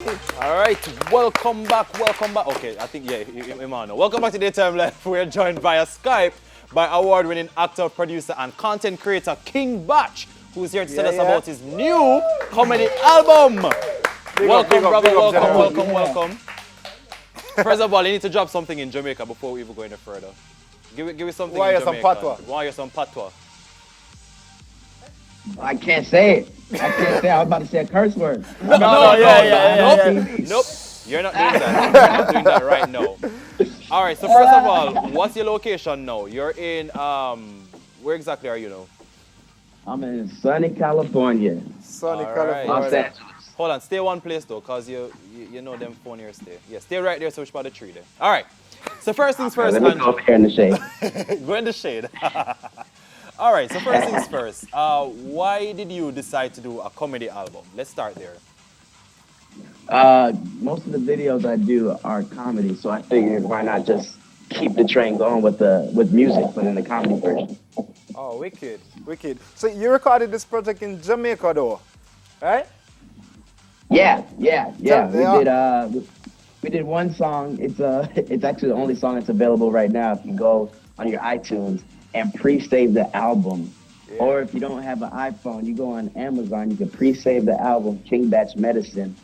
All right, welcome back, welcome back. Okay, I think, yeah, Emmanuel. Welcome back to Daytime Live. We're joined via Skype by award-winning actor, producer, and content creator King Bach, who's here to tell us about his new comedy album. Welcome, brother, welcome. First of all, you need to drop something in Jamaica before we even go any further. Give me something in Jamaica. Some patois? Why you some patois? I can't say it. I can't say it. I was about to say a curse word. Nope. You're not doing that. You're not doing that right now. All right, so first of all, what's your location now? You're in, where exactly are you now? I'm in sunny California. Sunny All California. right. Los Angeles. Hold on, stay one place though, cause you know them phone here stay. Yeah, stay right there, so which by the tree there. All right. So first things first, Let me go over here in the shade. Go in the shade. All right, so first things first. Why did you decide to do a comedy album? Let's start there. Most of the videos I do are comedy, so I figured why not just keep the train going with music, but in the comedy version. Oh, wicked. So you recorded this project in Jamaica though, right? Yeah. Yeah. We did one song. It's actually the only song that's available right now. If you go on your iTunes and pre-save the album, or if you don't have an iPhone, you go on Amazon. You can pre-save the album King Batch Medicine,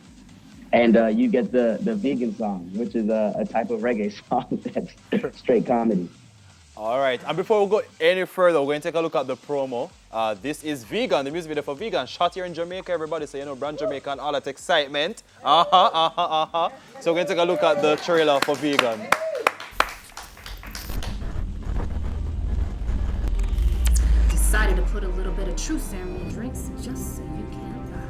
and you get the vegan song, which is a type of reggae song that's straight comedy. All right, and before we go any further, we're going to take a look at the promo. This is Vegan, the music video for Vegan, shot here in Jamaica, everybody, so you know, brand Jamaica and all that excitement. So we're going to take a look at the trailer for Vegan. Decided to put a little bit of truth serum in your drinks just so you can't die.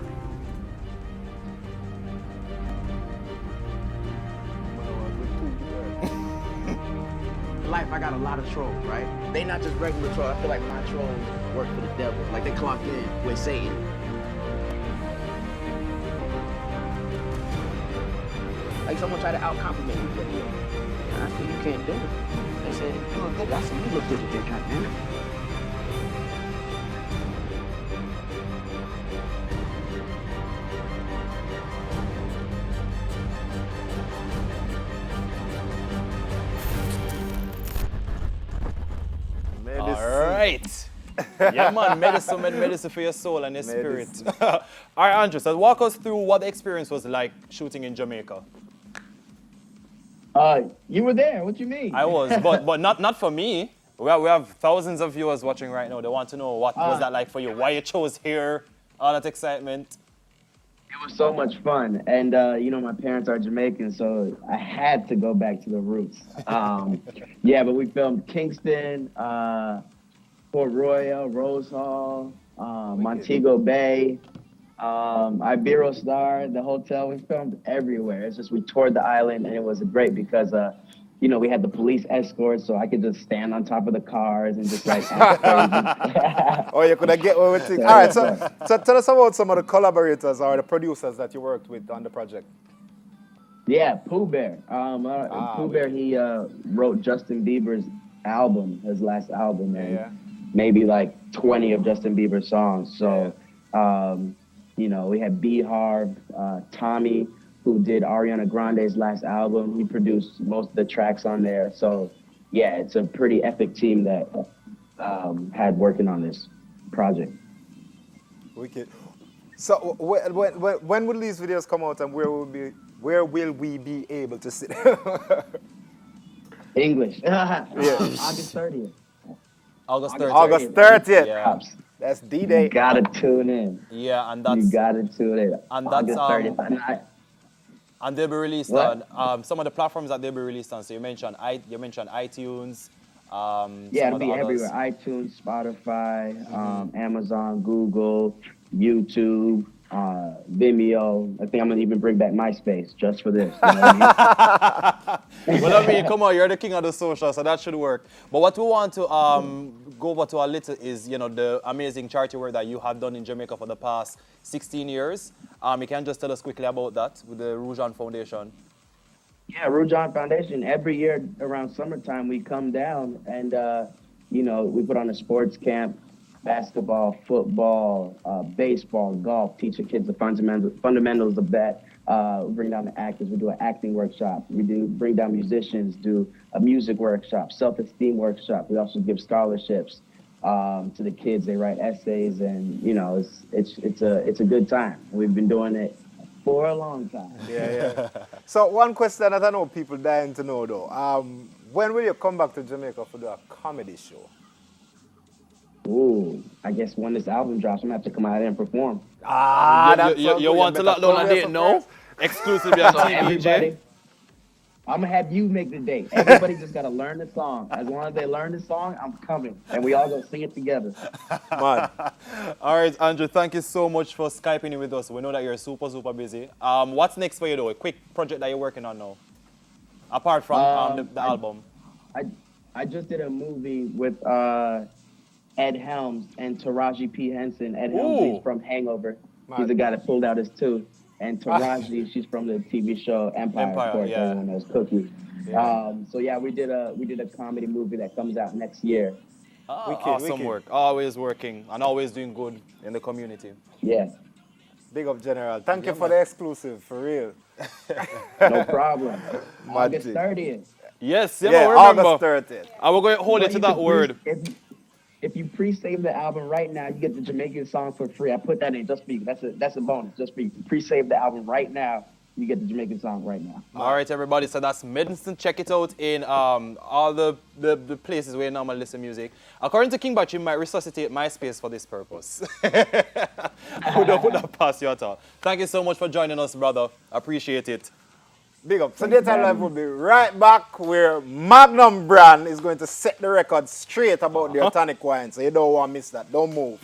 In life, I got a lot of trolls, right? They not just regular trolls. I feel like my trolls work for the devil. Like they clocked in with Satan. Like someone tried to out-compliment me. And I said, you can't do it. They said, you look good. I said, you look good today, goddamn it. All right. Yeah, man, medicine for your soul and your spirit. All right, Andrew, so walk us through what the experience was like shooting in Jamaica. You were there. What you mean? I was, but not for me. We have thousands of viewers watching right now. They want to know what was that like for you, why you chose here, all that excitement. It was so much fun, and my parents are Jamaican, so I had to go back to the roots. But we filmed Kingston, Port Royal, Rose Hall, Montego Bay, Ibero Star, the hotel. We filmed everywhere. It's just we toured the island, and it was great because we had the police escort, so I could just stand on top of the cars and just like act crazy. Oh, you could get over things. All right, so tell us about some of the collaborators or the producers that you worked with on the project. Yeah, Pooh Bear. Pooh Bear, he wrote Justin Bieber's album, his last album, and maybe like 20 of Justin Bieber's songs. So, we had B Harv, Tommy, who did Ariana Grande's last album. He produced most of the tracks on there. So, yeah, it's a pretty epic team that had working on this project. Wicked. So when will these videos come out, and where will we be able to see them? English. August 30th. August 30th. August 30th. Yeah. That's D-Day. You gotta tune in. Yeah, and that's You gotta tune in. and that's August 30th. and they'll be released on some of the platforms that they'll be released on. So you mentioned iTunes. It'll be everywhere. iTunes, Spotify, Amazon, Google, YouTube, Vimeo. I think I'm gonna even bring back MySpace just for this. You know what I mean? Well, I mean, come on, you're the king of the social, so that should work. But what we want to go over to a little is, the amazing charity work that you have done in Jamaica for the past 16 years. You can just tell us quickly about that with the Rouge Foundation. Yeah, Rouge Foundation. Every year around summertime, we come down and, we put on a sports camp, basketball, football, baseball, golf, teaching kids the fundamentals of that. We bring down the actors. We do an acting workshop. We do bring down musicians. Do a music workshop, self-esteem workshop. We also give scholarships to the kids. They write essays, and you know, it's a good time. We've been doing it for a long time. Yeah. So one question that I know people dying to know though. When will you come back to Jamaica for a comedy show? Ooh, I guess when this album drops, I'm gonna have to come out here and perform. You want to lock down a date? No. Exclusively on So TVJ. everybody, I'm gonna have you make the date. Everybody just gotta learn the song. As long as they learn the song, I'm coming, and we all gonna sing it together. Man. All right, Andrew, thank you so much for Skyping in with us. We know that you're super busy. What's next for you, though? A quick project that you're working on now, apart from the album. I just did a movie with Ed Helms and Taraji P. Henson. Ed Helms, he's from Hangover. He's the guy that pulled out his tooth. And Taraji, she's from the TV show Empire, of course, yeah. everyone knows Cookie. Yeah. So yeah, we did a comedy movie that comes out next year. Awesome work. Always working and always doing good in the community. Yeah. Big up, General. Thank you for the exclusive, for real. No problem. August 30th. Yes, Yeah, remember. August 30th. I will go hold But it to you that can word. If you pre-save the album right now, you get the Jamaican song for free. I put that in just for you. That's a bonus. Just for you. Pre-save the album right now, you get the Jamaican song right now. All right, everybody. So that's Medicine. Check it out in all the places where you normally listen to music. According to King Bach, you might resuscitate MySpace for this purpose. Would not put that past you at all. Thank you so much for joining us, brother. Appreciate it. Big up. So Daytime Live will be right back where Magnum brand is going to set the record straight about the tonic wine. So you don't want to miss that. Don't move.